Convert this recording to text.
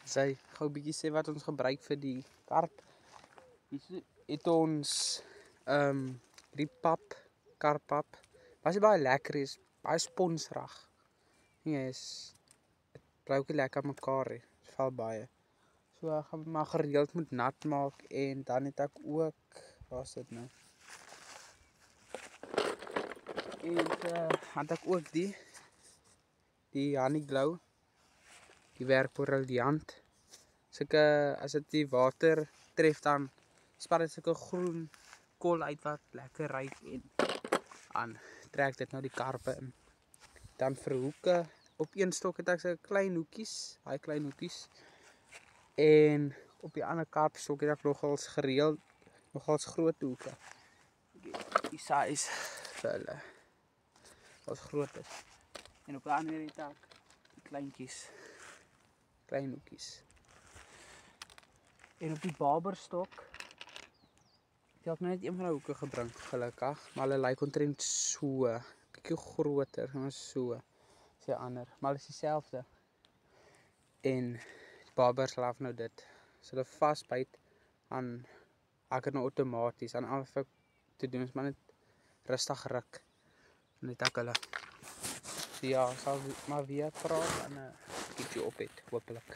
Sy gou 'n bietjie sê wat ons gebruik vir die karp. Hier het ons die karppap. Was nie baie lekker is, baie sponsrag. Nee, dit bly ook nie lekker mekaar nie. Dit val baie. So ek gaan maar gereeld moet nat maak en dan het ek ook, waar's dit nou? En het ek ook die honey glow, die werk briljant. As dit die water tref dan spat dit sulke groen kol uit wat lekker ruik en dan trek dit nou die karpe in. Dan vir hoeke, op een stok het ek so klein hoekies, daai klein hoekies. En op die ander karpstok het ek nogals groot hoeke. Die size vir hulle was groot is. En op die ander het ek die klein hoekies. En op die barberstok het ek net een van die hoeke gebring, gelukkig, maar hulle lyk omtrent so, bietjie groter, maar so, sê ander, maar hulle is dieselfde. En die barbers laf nou dit. As hulle vasbyt, dan ek het nou outomaties, dan al wat ek te doen is maar net rustig ruk. En net ek hulle. So ja, sal maar weer praat en keep jy op het, hopelik.